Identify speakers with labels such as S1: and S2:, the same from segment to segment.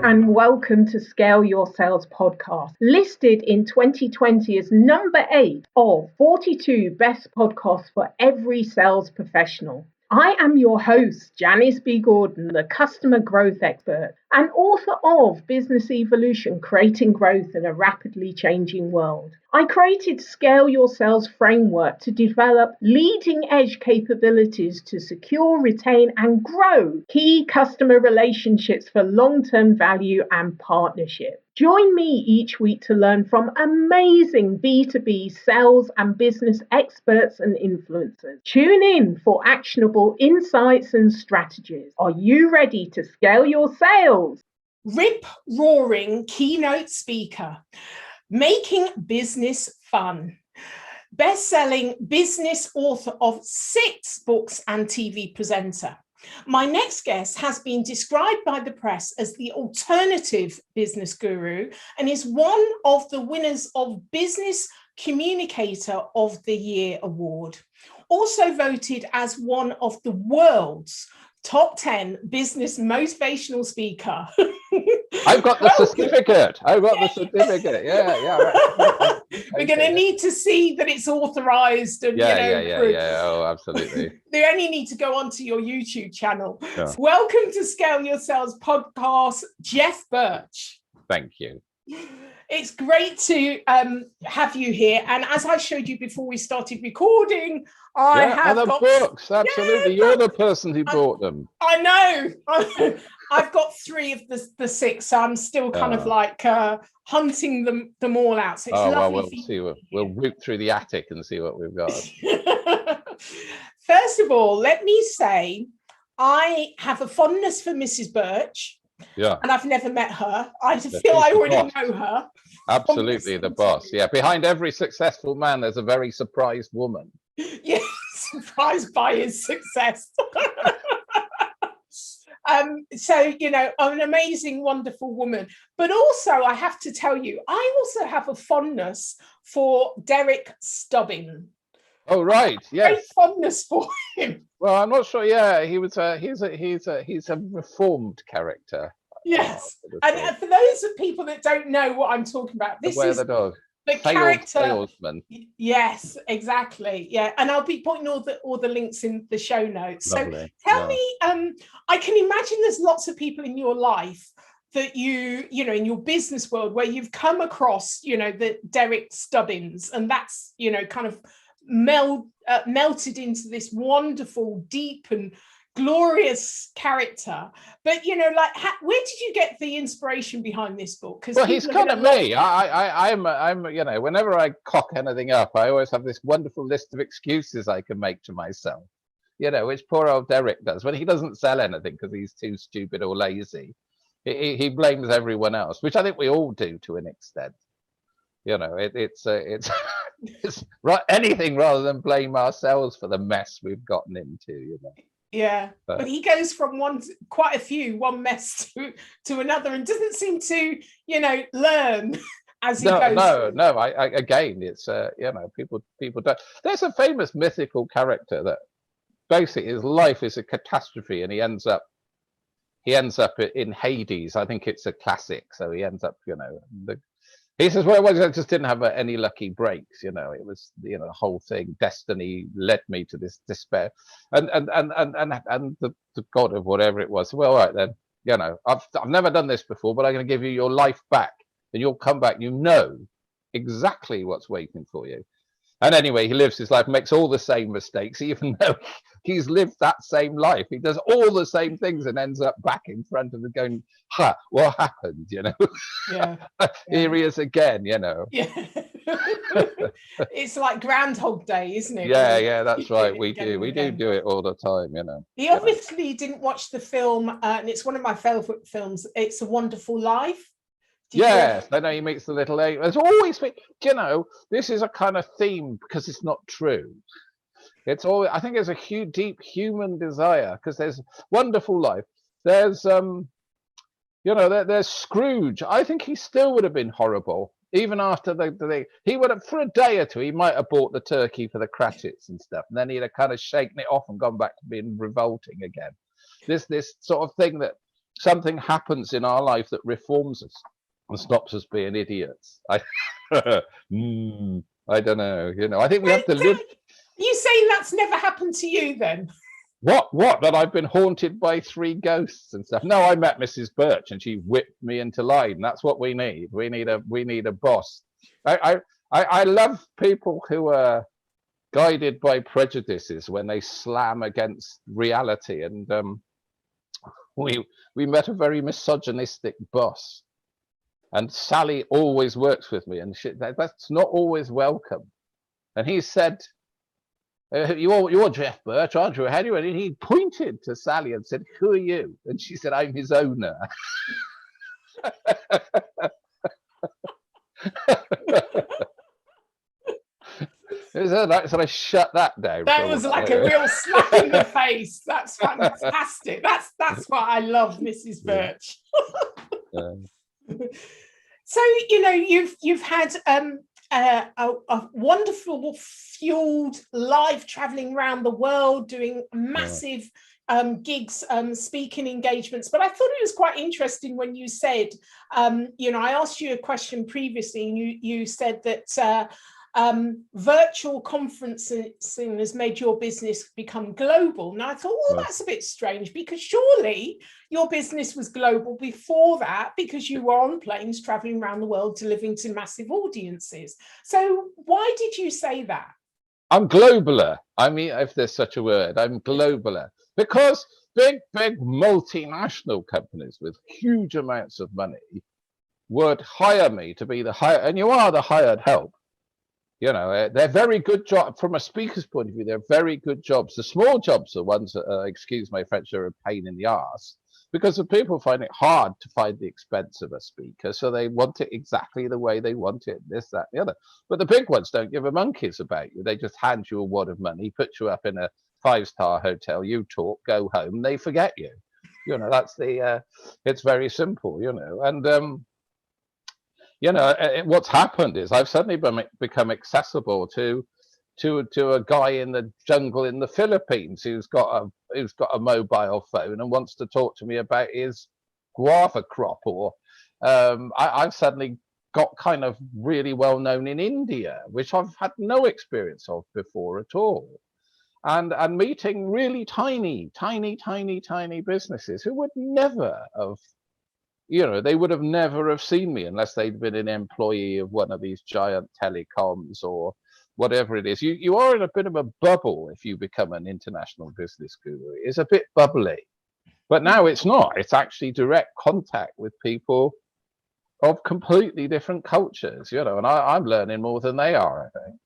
S1: and welcome to Scale Your Sales podcast, listed in 2020 as number 8 of 42 best podcasts for every sales professional. I am your host, Janice B. Gordon, the customer growth expert and author of Business Evolution, Creating Growth in a Rapidly Changing World. I created Scale Your Sales framework to develop leading edge capabilities to secure, retain, and grow key customer relationships for long-term value and partnership. Join me each week to learn from amazing B2B sales and business experts and influencers. Tune in for actionable insights and strategies. Are you ready to scale your sales?
S2: Rip-roaring keynote speaker, making business fun, best-selling business author of 6 books and TV presenter. My next guest has been described by the press as the alternative business guru and is one of the winners of Business Communicator of the Year award. Also voted as one of the world's top 10 business motivational speaker.
S3: I've got the certificate. Yeah. Right.
S2: We're going to need to see that it's authorized and
S3: Yeah. Oh, absolutely.
S2: They only need to go onto your YouTube channel.
S3: Yeah.
S2: Welcome to Scale Your Sales podcast, Geoff Burch.
S3: Thank you.
S2: It's great to have you here. And as I showed you before we started recording, I have got
S3: books. Absolutely. You're the person who bought them.
S2: I know. I've got 3 of the 6, so I'm still kind of like hunting them all out. So it's lovely.
S3: Well, we'll see. We'll root through the attic and see what we've got.
S2: First of all, let me say I have a fondness for Mrs. Burch.
S3: Yeah.
S2: And I've never met her. I feel I already know her.
S3: Absolutely, the boss. Yeah. Behind every successful man, there's a very surprised woman.
S2: Yes, surprised by his success. So, I'm an amazing, wonderful woman. But also, I have to tell you, I also have a fondness for Derek Stubbins.
S3: Oh, right. Yes.
S2: Great fondness for him.
S3: Well, I'm not sure. Yeah, he's a reformed character.
S2: Yes. And for those of people that don't know what I'm talking about, this is
S3: the dog.
S2: The character
S3: salesman.
S2: Yes, exactly. Yeah, and I'll be putting all the links in the show notes.
S3: Lovely.
S2: So tell me, I can imagine there's lots of people in your life that you know in your business world where you've come across the Derek Stubbins, and that's kind of melted into this wonderful, deep and glorious character. But where did you get the inspiration behind this book?
S3: Well, he's kind of me. I'm whenever I cock anything up, I always have this wonderful list of excuses I can make to myself, which poor old Derek does when he doesn't sell anything because he's too stupid or lazy. He blames everyone else, which I think we all do to an extent. It's right, anything rather than blame ourselves for the mess we've gotten into.
S2: Yeah, but he goes from quite a few, one mess to another, and doesn't seem to, learn as he goes.
S3: No. I again, it's people don't. There's a famous mythical character that basically his life is a catastrophe, and he ends up in Hades. I think it's a classic. So he ends up, he says, well, I just didn't have any lucky breaks. It was, the whole thing, destiny led me to this despair. And the God of whatever it was, well, all right then, I've never done this before, but I'm going to give you your life back. And you'll come back, exactly what's waiting for you. And anyway, he lives his life, makes all the same mistakes, even though he's lived that same life. He does all the same things and ends up back in front of it going, what happened,
S2: Yeah.
S3: Here he is again,
S2: Yeah. It's like Groundhog Day, isn't it?
S3: Yeah, that's right. We do it all the time,
S2: He obviously didn't watch the film, and it's one of my favorite films, It's a Wonderful Life.
S3: Yes, I know he makes the little eight. There's always, this is a kind of theme because it's not true. It's all. I think there's a deep human desire because there's Wonderful Life. There's there's Scrooge. I think he still would have been horrible even after he would have, for a day or two, he might have bought the turkey for the Cratchits and stuff, and then he'd have kind of shaken it off and gone back to being revolting again. This sort of thing that something happens in our life that reforms us and stops us being idiots. I don't know. I think we have to live.
S2: You saying that's never happened to you then?
S3: What? That I've been haunted by 3 ghosts and stuff? No, I met Mrs. Burch and she whipped me into line. That's what we need. We need a boss. I love people who are guided by prejudices when they slam against reality. And we met a very misogynistic boss, and Sally always works with me, and that's not always welcome. And he said, you're Geoff Burch, aren't you? How do you? And he pointed to Sally and said, who are you? And she said, I'm his owner. So I shut that down.
S2: That was like a real slap in the face. That's fantastic. That's what I love, Mrs. Burch. So you've had a wonderful, fueled life, traveling around the world, doing massive gigs, speaking engagements. But I thought it was quite interesting when you said, I asked you a question previously, and you said that virtual conferencing has made your business become global. Now I thought, well, that's a bit strange, because surely your business was global before that, because you were on planes traveling around the world delivering to massive audiences. So why did you say that?
S3: I'm globaler. I mean, if there's such a word, I'm globaler, because big multinational companies with huge amounts of money would hire me to be the hire, and you are the hired help. They're very good jobs from a speaker's point of view. They're very good jobs. The small jobs are ones that, excuse my French, are a pain in the arse, because the people find it hard to find the expense of a speaker, so they want it exactly the way they want it, this, that, the other. But the big ones don't give a monkeys about you. They just hand you a wad of money, put you up in a 5-star hotel, you talk, go home, they forget you. That's it's very simple, and what's happened is I've suddenly become accessible to a guy in the jungle in the Philippines who's got a mobile phone and wants to talk to me about his guava crop, or I've suddenly got kind of really well known in India, which I've had no experience of before at all, and meeting really tiny businesses who would never have. They would have never have seen me unless they'd been an employee of one of these giant telecoms or whatever it is. You are in a bit of a bubble if you become an international business guru. It's a bit bubbly. But now it's not. It's actually direct contact with people of completely different cultures, and I'm learning more than they are, I think.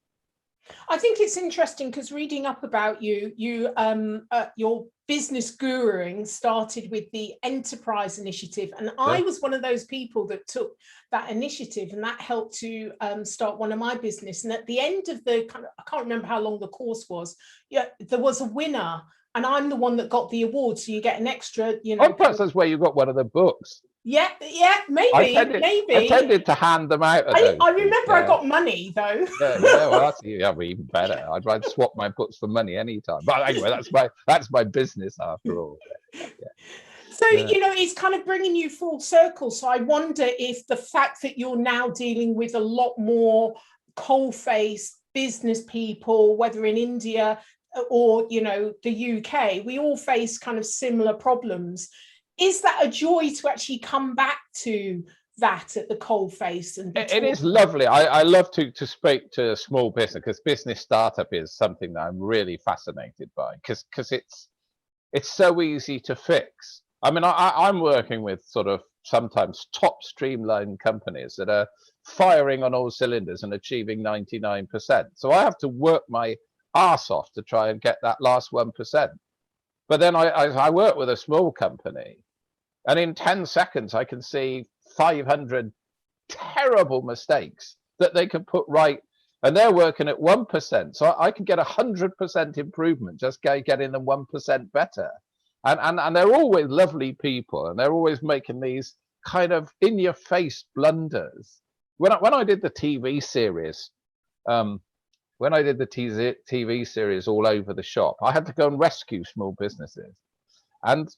S2: I think it's interesting because reading up about you, your business guruing started with the Enterprise Initiative, and I was one of those people that took that initiative, and that helped to start one of my business. And at the end of I can't remember how long the course was. Yeah, there was a winner, and I'm the one that got the award. So you get an extra,
S3: Oh, perhaps that's where you got one of the books.
S2: Yeah, maybe.
S3: I tended to hand them out.
S2: I remember I got money though.
S3: Well, that's even better. I'd swap my books for money anytime. But anyway, that's my business after all. Yeah.
S2: So it's kind of bringing you full circle. So I wonder if the fact that you're now dealing with a lot more coal-faced business people, whether in India or the UK, we all face kind of similar problems. Is that a joy to actually come back to that at the coalface? And
S3: it is lovely. I love to speak to small business, because business startup is something that I'm really fascinated by, because it's so easy to fix. I mean, I'm working with sort of sometimes top streamlined companies that are firing on all cylinders and achieving 99%. So I have to work my arse off to try and get that last 1%. But then I work with a small company, and in 10 seconds, I can see 500 terrible mistakes that they can put right. And they're working at 1%. So I can get 100% improvement just getting them 1% better. And they're always lovely people, and they're always making these kind of in-your-face blunders. When I did the TV series, TV series All Over the Shop, I had to go and rescue small businesses. And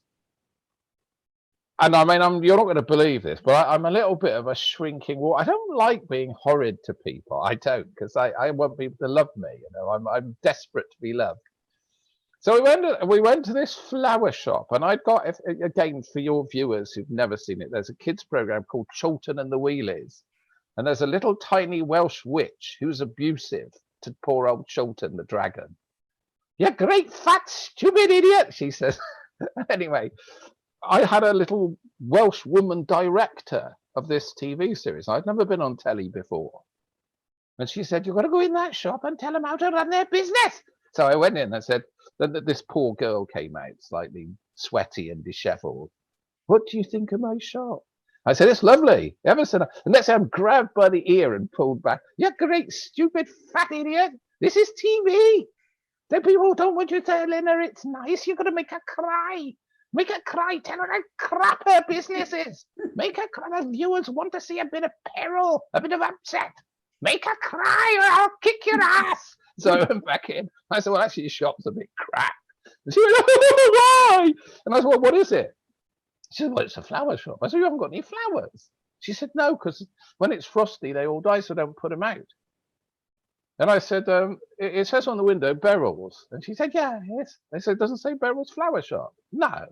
S3: And I mean, you're not going to believe this, but I'm a little bit of a shrinking wall. I don't like being horrid to people. I don't, because I want people to love me. You know, I'm desperate to be loved. So we went to this flower shop, and I'd got, again, for your viewers who've never seen it, there's a kids program called Chilton and the Wheelies, and there's a little tiny Welsh witch who's abusive to poor old Chilton the dragon. "You great fat stupid idiot," she says. Anyway, I had a little Welsh woman director of this TV series. I'd never been on telly before. And she said, "You've got to go in that shop and tell them how to run their business." So I went in and said, then this poor girl came out, slightly sweaty and disheveled. "What do you think of my shop?" I said, "It's lovely. Ever so nice." And let's say I'm grabbed by the ear and pulled back. "You great stupid fat idiot. This is TV. The people don't want you to tell her it's nice. You've got to make her cry. Make her cry. Tell her how crap her business is. Make her cry. The viewers want to see a bit of peril, a bit of upset. Make her cry or I'll kick your ass." So I went back in. I said, "Well, actually, your shop's a bit crap." And she went, "Oh, why?" And I said, "Well, what is it?" She said, "Well, it's a flower shop." I said, "You haven't got any flowers?" She said, "No, because when it's frosty, they all die, so don't put them out." And I said, it says on the window, Beryl's. And she said, "Yeah, yes." I said, "Doesn't say Beryl's flower shop?" "No."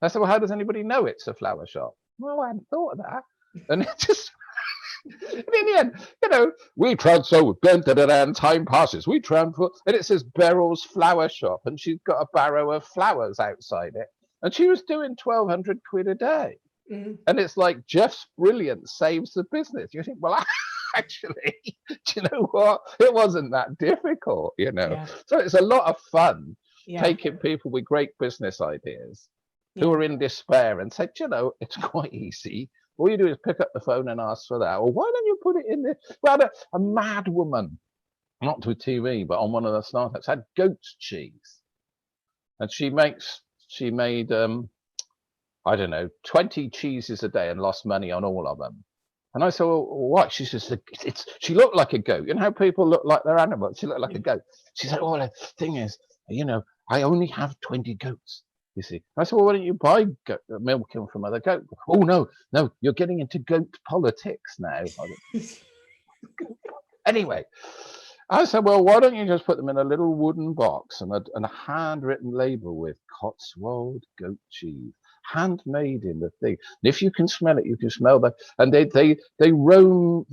S3: I said, "Well, how does anybody know it's a flower shop?" "Well, I hadn't thought of that." And it just, and in the end, you know, "We transfer, and time passes. We transfer," and it says Beryl's flower shop. And she's got a barrow of flowers outside it. And she was doing 1,200 quid a day.
S2: Mm-hmm.
S3: And it's like, Geoff's brilliance saves the business. You think, well, actually, do you know what? It wasn't that difficult, you know.
S2: Yeah.
S3: So it's a lot of fun
S2: Yeah.
S3: taking people with great business ideas who are in despair and say, "You know, it's quite easy. All you do is pick up the phone and ask for that. Or why don't you put it in this?" Well, a mad woman, not to a TV, but on one of the startups, had goat's cheese. And she made, I don't know, 20 cheeses a day and lost money on all of them. And I said, "Well, what?" She says, she looked like a goat. You know how people look like their animals? She looked like a goat. She said, "Oh, the thing is, you know, I only have 20 goats, you see." I said, "Well, why don't you buy milk from other goats?" "Oh, no, you're getting into goat politics now." Anyway, I said, "Well, why don't you just put them in a little wooden box and a handwritten label with Cotswold goat cheese, handmade in the thing. And if you can smell it, you can smell that. And they roam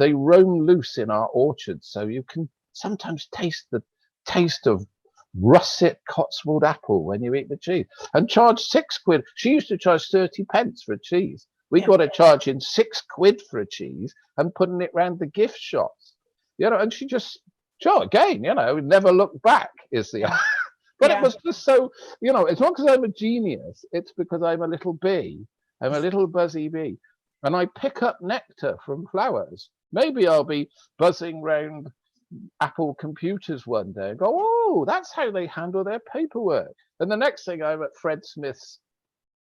S3: loose in our orchards, so you can sometimes taste the taste of russet Cotswold apple when you eat the cheese." And charge 6 quid. She used to charge 30 pence for a cheese. We got her charging 6 quid for a cheese and putting it round the gift shops. You know, and she just, sure, again, you know, never look back is the but it was just so, you know, it's not because I'm a genius, it's because I'm a little bee. I'm a little buzzy bee. And I pick up nectar from flowers. Maybe I'll be buzzing round Apple computers one day and go, "Oh, that's how they handle their paperwork." And the next thing I'm at Fred Smith's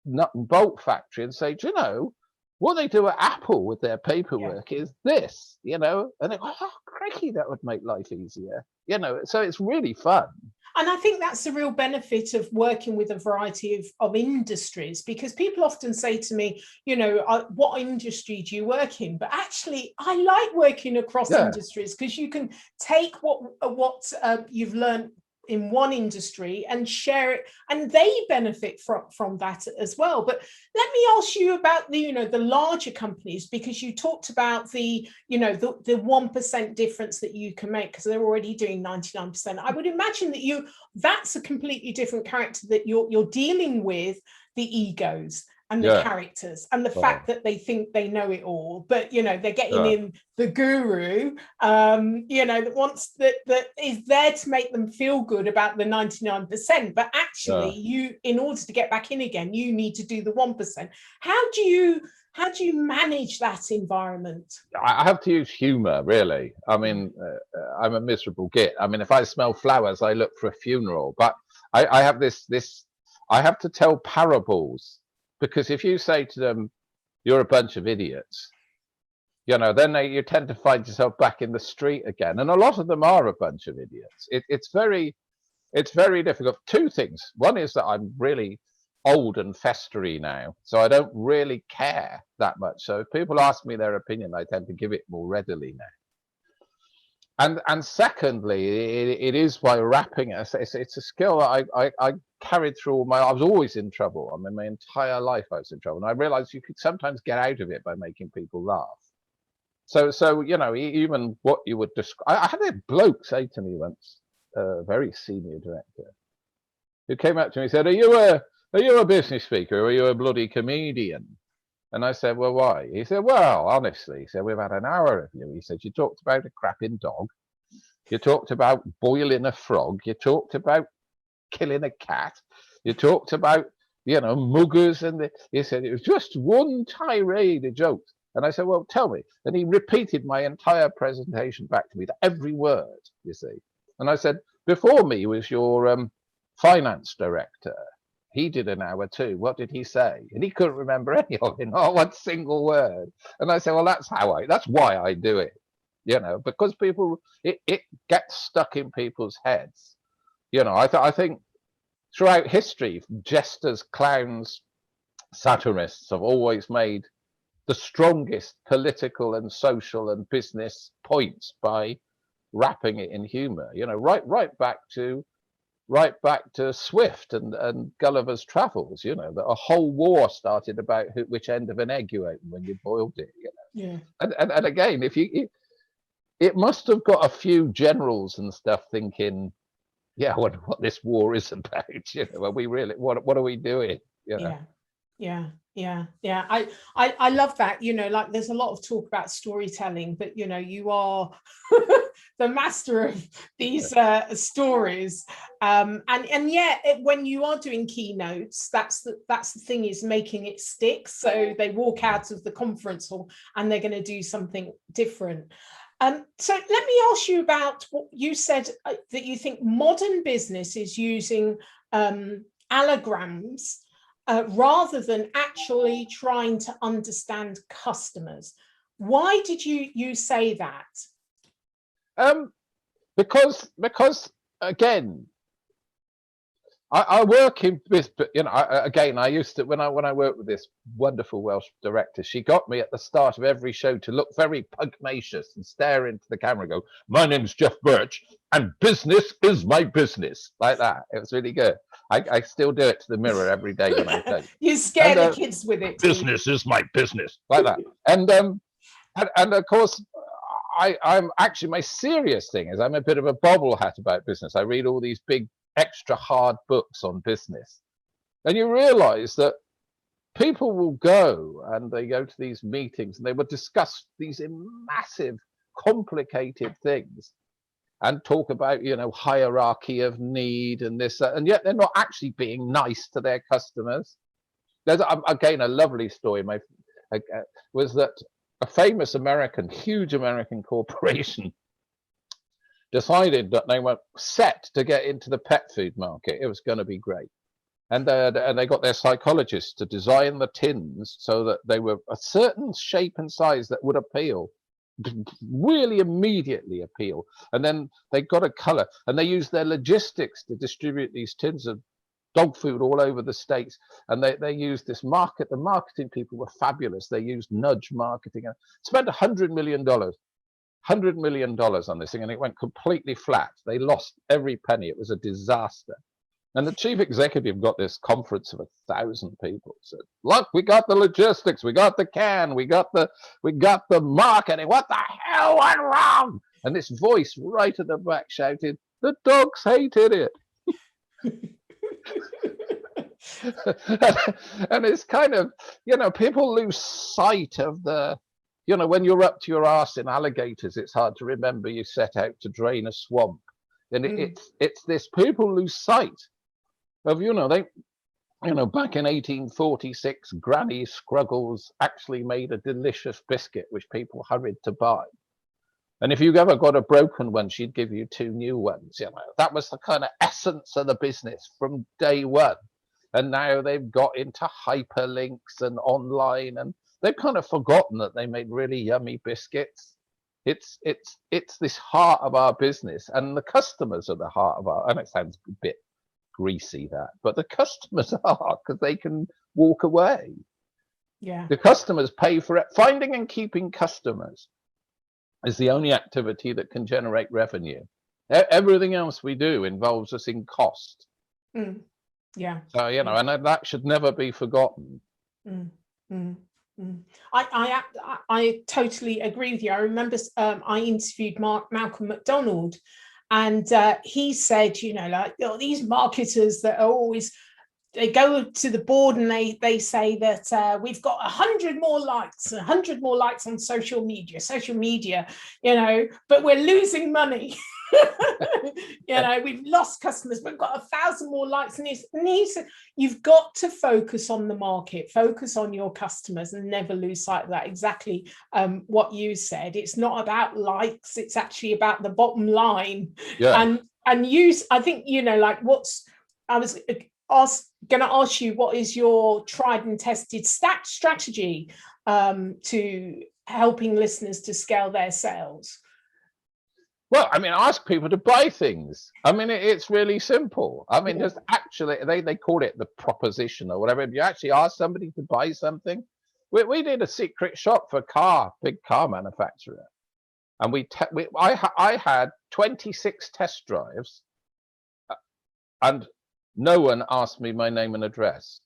S3: nut and bolt factory and say, "Do you know, what they do at Apple with their paperwork is this," you know, and they go, "Oh, crikey, that would make life easier," you know. So it's really fun.
S2: And I think that's the real benefit of working with a variety of industries, because people often say to me, you know, "What industry do you work in?" But actually, I like working across industries, because you can take what you've learned in one industry and share it, and they benefit from that as well. But let me ask you about the, you know, the larger companies, because you talked about the, you know, the 1% difference that you can make because they're already doing 99%. I would imagine that that's a completely different character, that you're dealing with the egos and the characters and the fact that they think they know it all, but, you know, they're getting in the guru, you know, that wants that is there to make them feel good about the 99%. But actually, you, in order to get back in again, you need to do the 1%. How do you manage that environment?
S3: I have to use humor, really. I mean, I'm a miserable git. I mean, if I smell flowers, I look for a funeral. But I have this. I have to tell parables. Because if you say to them, "You're a bunch of idiots," you know, then you tend to find yourself back in the street again. And a lot of them are a bunch of idiots. It's very difficult. Two things. One is that I'm really old and festery now, so I don't really care that much. So if people ask me their opinion, I tend to give it more readily now. And secondly, it is by rapping. It's a skill that I carried through I was always in trouble. I mean, my entire life I was in trouble, and I realized you could sometimes get out of it by making people laugh. So you know, even what you would describe. I had a bloke say to me once, a very senior director, who came up to me and said, are you a business speaker, or are you a bloody comedian? And I said, well, why? He said, well, honestly, he said, we've had an hour of you. He said, you talked about a crapping dog. You talked about boiling a frog. You talked about killing a cat. You talked about, you know, muggers. And he said, it was just one tirade of jokes. And I said, well, tell me. And he repeated my entire presentation back to me, every word, you see. And I said, before me was your finance director. He did an hour too. What did he say? And he couldn't remember any of it, not one single word. And I said, well, that's why I do it, you know, because people, it gets stuck in people's heads. You know, I think throughout history, jesters, clowns, satirists have always made the strongest political and social and business points by wrapping it in humor, you know, right back to Swift and Gulliver's Travels, you know, that a whole war started about which end of an egg you opened when you boiled it, you know. Yeah. And again, it must have got a few generals and stuff thinking, yeah, what this war is about, you know, are we really, what are we doing, you know?
S2: Yeah. I love that, you know, like there's a lot of talk about storytelling, but you know, you are the master of these stories, and yet when you are doing keynotes, that's the thing, is making it stick, so they walk out of the conference hall and they're going to do something different. So let me ask you about what you said, that you think modern business is using allograms rather than actually trying to understand customers. Why did you say that?
S3: Because again, I work in this, but you know, I used to, when I worked with this wonderful Welsh director, she got me at the start of every show to look very pugnacious and stare into the camera and go, my name's Geoff Burch and business is my business, like that. It was really good. I still do it to the mirror every day when I play.
S2: You scare the kids with it.
S3: Business is my business, like that. And of course, I'm actually, my serious thing is I'm a bit of a bobblehead about business. I read all these big extra hard books on business, and you realize that people will go and they go to these meetings and they will discuss these massive complicated things and talk about, you know, hierarchy of need and this, and yet they're not actually being nice to their customers. There's again a lovely story was that a famous huge American corporation decided that they were set to get into the pet food market. It was going to be great. And they got their psychologists to design the tins so that they were a certain shape and size that would appeal, really immediately appeal. And then they got a color, and they used their logistics to distribute these tins of dog food all over the States. And they used this the marketing people were fabulous. They used nudge marketing and spent $100 million on this thing, and it went completely flat. They lost every penny. It was a disaster. And the chief executive got this conference of 1,000 people. Said, "Look, we got the logistics, we got the can, we got the marketing. What the hell went wrong?" And this voice right at the back shouted, "The dogs hated it." And it's kind of, you know, people lose sight of the, you know, when you're up to your arse in alligators, it's hard to remember you set out to drain a swamp. And it's this, people lose sight of, you know, back in 1846, Granny Scruggles actually made a delicious biscuit which people hurried to buy. And if you ever got a broken one, she'd give you 2 new ones. You know, that was the kind of essence of the business from day one. And now they've got into hyperlinks and online, and they've kind of forgotten that they made really yummy biscuits. It's this heart of our business, and the customers are the heart of and it sounds a bit greasy, that, but the customers are, because they can walk away.
S2: Yeah.
S3: The customers pay for it. Finding and keeping customers is the only activity that can generate revenue. Everything else we do involves us in cost.
S2: Mm. Yeah.
S3: So, you know, and that should never be forgotten.
S2: Mm. Mm. Mm. I totally agree with you. I remember I interviewed Malcolm McDonald, and he said, you know, like, these marketers that are always, they go to the board and they say that we've got 100 more likes on social media, you know, but we're losing money. You know, we've lost customers, but we've got 1,000 more likes. And you've got to focus on the market, focus on your customers, and never lose sight of that. Exactly what you said. It's not about likes, it's actually about the bottom line.
S3: Yeah.
S2: And I think, you know, like I was going to ask you, what is your tried and tested strategy to helping listeners to scale their sales?
S3: Well, I mean, ask people to buy things. I mean, it's really simple. I mean, just actually, they call it the proposition or whatever. If you actually ask somebody to buy something, we did a secret shop for big car manufacturer, and I had 26 test drives, and no one asked me my name and address.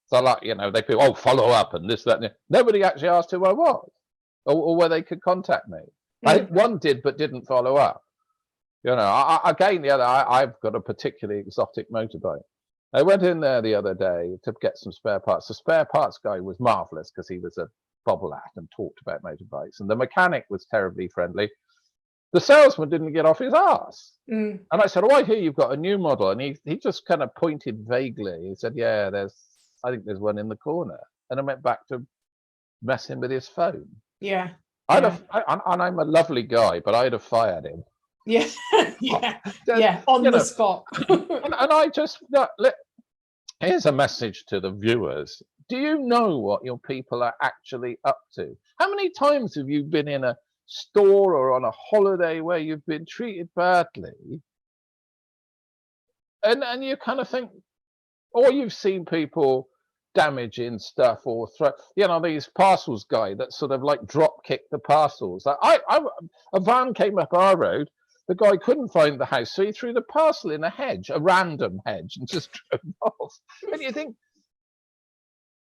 S3: So, like, you know, they feel, oh, follow up and this, that, and nobody actually asked who I was or where they could contact me. I think one did, but didn't follow up. You know, again, I've got a particularly exotic motorbike. I went in there the other day to get some spare parts. The spare parts guy was marvelous because he was a bobblehead and talked about motorbikes, and the mechanic was terribly friendly. The salesman didn't get off his ass. And I said, oh, I hear you've got a new model. And he just kind of pointed vaguely. He said, yeah, I think there's one in the corner. And I went back to messing with his phone.
S2: Yeah.
S3: And I'm a lovely guy, but I'd have fired him.
S2: Yeah. On the spot.
S3: and I just, here's a message to the viewers. Do you know what your people are actually up to? How many times have you been in a store or on a holiday where you've been treated badly? And you kind of think, or you've seen people damaging stuff or you know, these parcels guy that sort of like drop kick the parcels. A van came up our road, the guy couldn't find the house, so he threw the parcel in a hedge, a random hedge, and just drove off. And you think,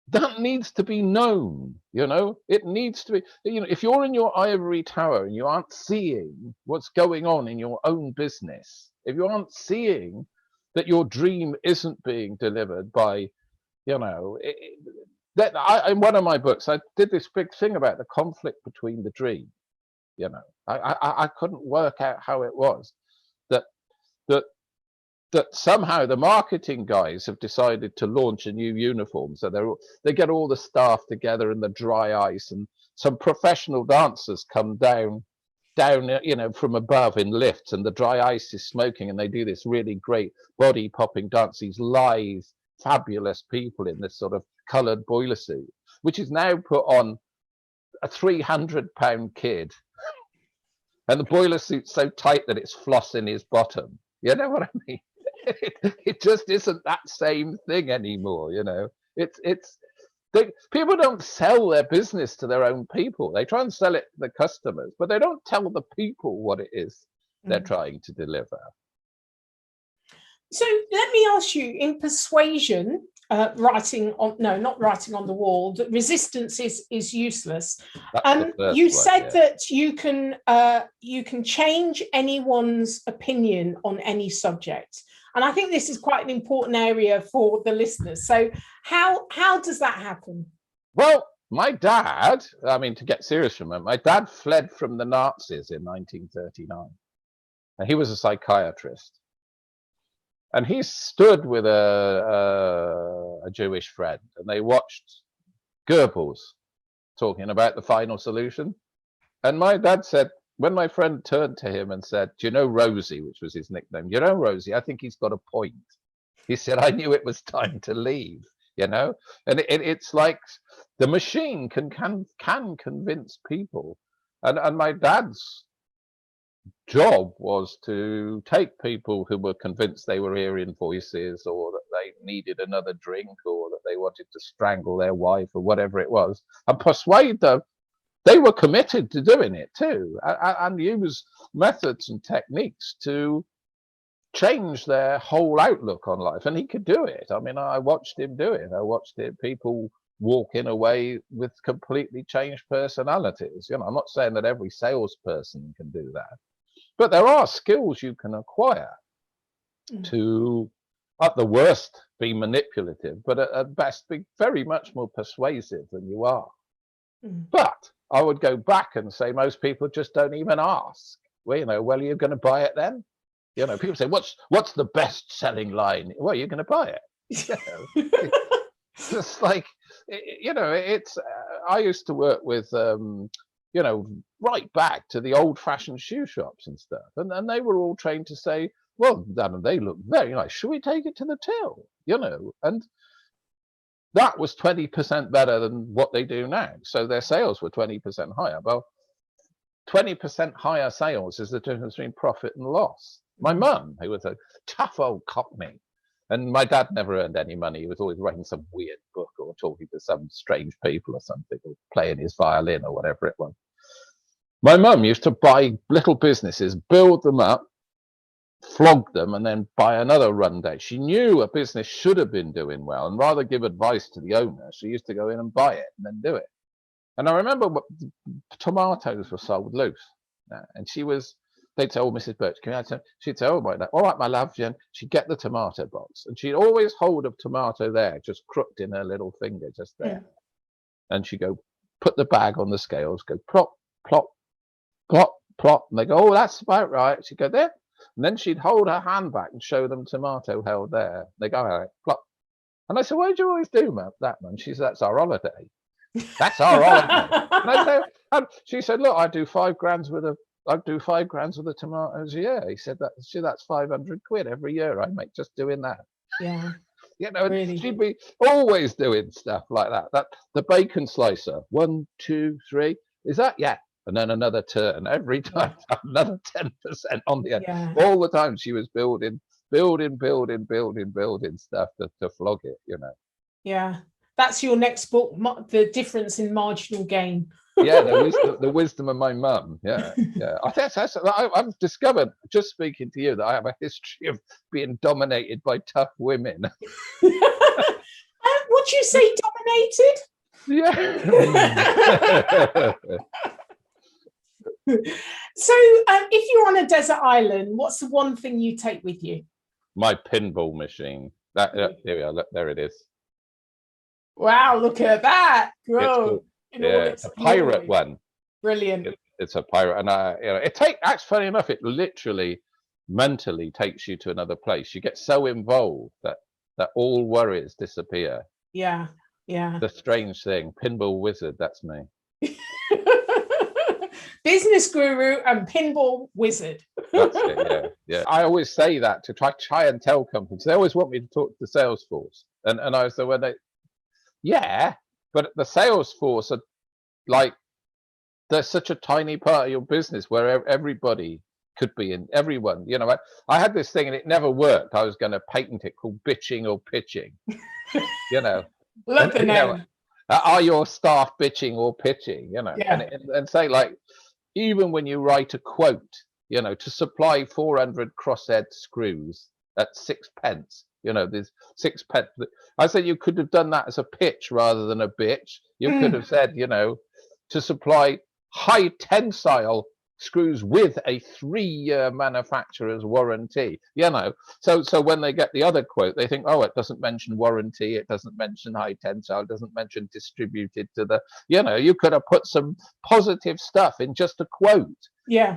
S3: that needs to be known, you know. It needs to be, you know, if you're in your ivory tower and you aren't seeing what's going on in your own business, if you aren't seeing that your dream isn't being delivered by, you know, in one of my books, I did this big thing about the conflict between the dream. You know, I couldn't work out how it was that somehow the marketing guys have decided to launch a new uniform. So they get all the staff together in the dry ice, and some professional dancers come down, you know, from above in lifts, and the dry ice is smoking, and they do this really great body popping dance. These live, fabulous people in this sort of coloured boiler suit, which is now put on a 300-pound kid, and the boiler suit's so tight that it's flossing his bottom. You know what I mean? It just isn't that same thing anymore. You know, people don't sell their business to their own people. They try and sell it to the customers, but they don't tell the people what it is they're trying to deliver.
S2: So let me ask you, in persuasion, not writing on the wall, that resistance is useless. You said that you can change anyone's opinion on any subject, and I think this is quite an important area for the listeners. So how does that happen?
S3: Well, my dad, I mean, to get serious from it, my dad fled from the Nazis in 1939, and he was a psychiatrist. And he stood with a Jewish friend, and they watched Goebbels talking about the final solution. And my dad said, when my friend turned to him and said, do you know Rosie, which was his nickname, you know Rosie, I think he's got a point. He said, I knew it was time to leave, you know. And it's like the machine can convince people. And my dad's job was to take people who were convinced they were hearing voices, or that they needed another drink, or that they wanted to strangle their wife, or whatever it was, and persuade them they were committed to doing it too, and use methods and techniques to change their whole outlook on life. And he could do it. I mean, I watched him do it. I watched it, people walking away with completely changed personalities. I'm not saying that every salesperson can do that, but there are skills you can acquire to, at the worst, be manipulative, but at best be very much more persuasive than you are. But I would go back and say most people just don't even ask. Well, well, are you going to buy it then? People say, what's the best selling line? Well, you're going to buy it. Just like, it's, I used to work with, right back to the old fashioned shoe shops and stuff. And they were all trained to say, well, they look very nice. Should we take it to the till? And that was 20% better than what they do now. So their sales were 20% higher. Well, 20% higher sales is the difference between profit and loss. My mum, who was a tough old cockney, and my dad never earned any money. He was always writing some weird book or talking to some strange people or something, or playing his violin or whatever it was. My mum used to buy little businesses, build them up, flog them, and then buy another run day. She knew a business should have been doing well, and rather give advice to the owner, she used to go in and buy it and then do it. And I remember tomatoes were sold loose, and they'd say, oh, Mrs. Burch, can you have some? She'd say, oh, all right, my love. She'd get the tomato box, and she'd always hold a tomato there, just crooked in her little finger, just there. And she'd go, put the bag on the scales, go plop, plop, plop, plop, and they go, oh, that's about right. She'd go there, and then she'd hold her hand back and show them tomato held there. They go, all right, plop. And I said, why do you always do that, man? She said, that's our holiday. That's our holiday. And I said, she said, look, I do 5 grand worth of tomatoes a year. He said, that's 500 quid every year I make just doing that.
S2: Yeah.
S3: Really? She'd be always doing stuff like that. That the bacon slicer, 1, 2, 3. Is that? Yeah. And then another turn every time, another 10% on the end. Yeah. All the time she was building stuff to flog it,
S2: Yeah. That's your next book, The Difference in Marginal Gain.
S3: Yeah, the wisdom of my mum. Yeah. I've discovered, just speaking to you, that I have a history of being dominated by tough women.
S2: Would you say dominated?
S3: Yeah.
S2: So, if you're on a desert island, what's the one thing you take with you?
S3: My pinball machine. Here we are. Look, there it is.
S2: Wow! Look at that.
S3: Cool. It's a pirate one.
S2: Brilliant.
S3: It's a pirate, and that's funny enough. It literally, mentally takes you to another place. You get so involved that all worries disappear.
S2: Yeah.
S3: The strange thing, pinball wizard. That's me.
S2: Business guru and pinball wizard.
S3: That's it. Yeah. I always say that to try and tell companies. They always want me to talk to Salesforce, and I was when they. Yeah, but the sales force are like, they're such a tiny part of your business where everybody could be in, everyone. I had this thing and it never worked. I was going to patent it called bitching or pitching.
S2: Love the name.
S3: Are your staff bitching or pitching?
S2: Yeah.
S3: And say, like, even when you write a quote, to supply 400 crosshead screws at 6 pence. There's 6 pence. I said you could have done that as a pitch rather than a bitch. You could have said, to supply high tensile screws with a 3-year manufacturer's warranty. So when they get the other quote, they think, oh, it doesn't mention warranty, it doesn't mention high tensile, it doesn't mention distributed to the. You could have put some positive stuff in just a quote.
S2: Yeah.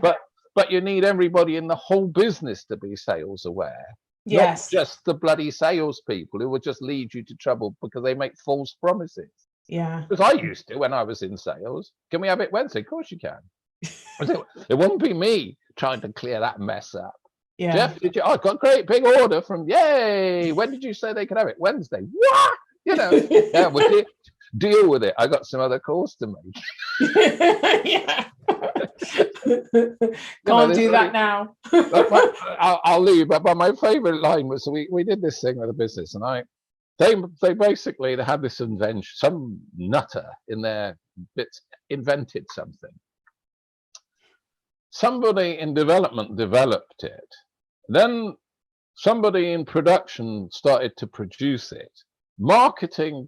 S3: But you need everybody in the whole business to be sales aware.
S2: Yes.
S3: Not just the bloody salespeople who will just lead you to trouble because they make false promises.
S2: Yeah.
S3: Because I used to when I was in sales. Can we have it Wednesday? Of course you can. It wouldn't be me trying to clear that mess up.
S2: Yeah.
S3: Geoff, I got a great big order from, yay. When did you say they could have it? Wednesday. What? Yeah, we'll deal with it. I got some other calls to make.
S2: Yeah. Can't do that now.
S3: I'll leave. But my favourite line was we did this thing with a business, and they basically had this invention. Some nutter in their bits invented something. Somebody in development developed it. Then somebody in production started to produce it. Marketing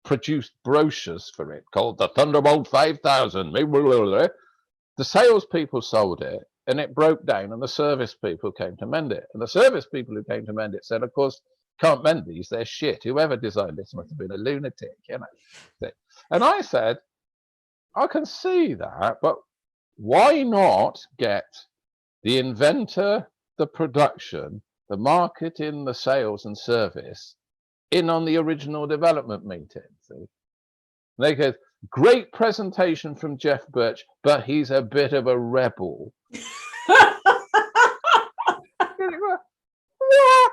S3: produced brochures for it called the Thunderbolt 5000. The salespeople sold it, and it broke down, and the service people came to mend it. And the service people who came to mend it said, of course, can't mend these, they're shit. Whoever designed this must have been a lunatic, you know. And I said, I can see that, but why not get the inventor, the production, the marketing, the sales and service in on the original development meeting? See? They go, great presentation from Geoff Burch, but he's a bit of a rebel. What?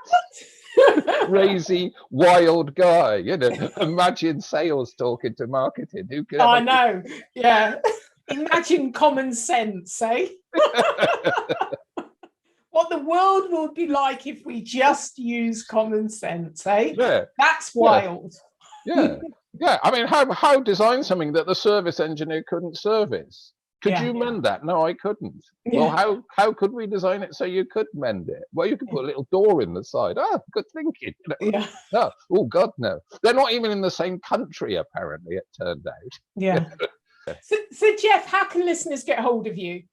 S3: Crazy, wild guy. You know, imagine sales talking to marketing. Who could?
S2: I know. Yeah. Imagine common sense, eh? What the world would be like if we just use common sense, eh?
S3: Yeah.
S2: That's wild.
S3: Yeah. Yeah. I mean, how design something that the service engineer couldn't service? Could you mend that? No, I couldn't.
S2: Yeah.
S3: Well, how could we design it so you could mend it? Well, you could put a little door in the side. Oh, good thinking. You know?
S2: Yeah.
S3: No. Oh, God, no. They're not even in the same country, apparently, it turned out.
S2: Yeah. So, Geoff, how can listeners get hold of you?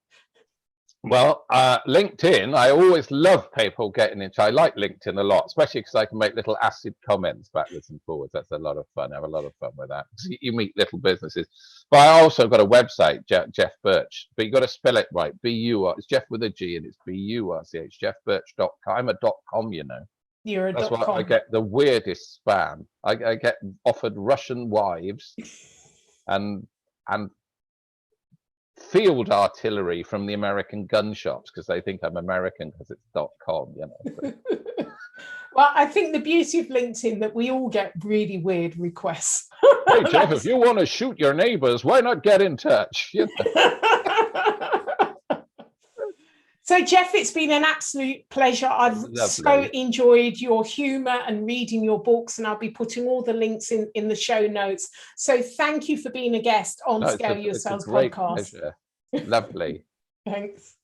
S3: Well, LinkedIn, I always love people getting into. I like LinkedIn a lot, especially because I can make little acid comments backwards and forwards. That's a lot of fun. I have a lot of fun with that. You meet little businesses. But I also got a website, Geoff Burch, but you got to spell it right. B-U-R. It's Geoff with a G, and it's B-U-R-C-H. JeoffBurch.com. I'm a .com, you know.
S2: You're a
S3: That's
S2: .com.
S3: why I get the weirdest spam. I get offered Russian wives and field artillery from the American gun shops because they think I'm American because it's .com, you know.
S2: Well, I think the beauty of LinkedIn that we all get really weird requests.
S3: Hey, Geoff, if you want to shoot your neighbors, why not get in touch? You know?
S2: So, Geoff, it's been an absolute pleasure. I've so enjoyed your humour and reading your books, and I'll be putting all the links in the show notes. So thank you for being a guest on Scale Your Sales podcast.
S3: Pleasure. Lovely.
S2: Thanks.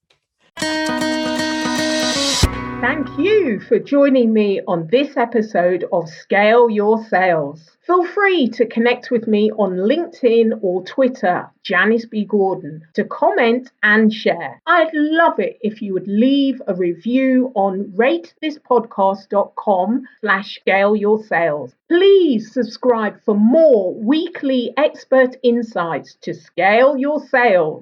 S1: Thank you for joining me on this episode of Scale Your Sales. Feel free to connect with me on LinkedIn or Twitter, Janice B. Gordon, to comment and share. I'd love it if you would leave a review on ratethispodcast.com/scaleyoursales. Please subscribe for more weekly expert insights to scale your sales.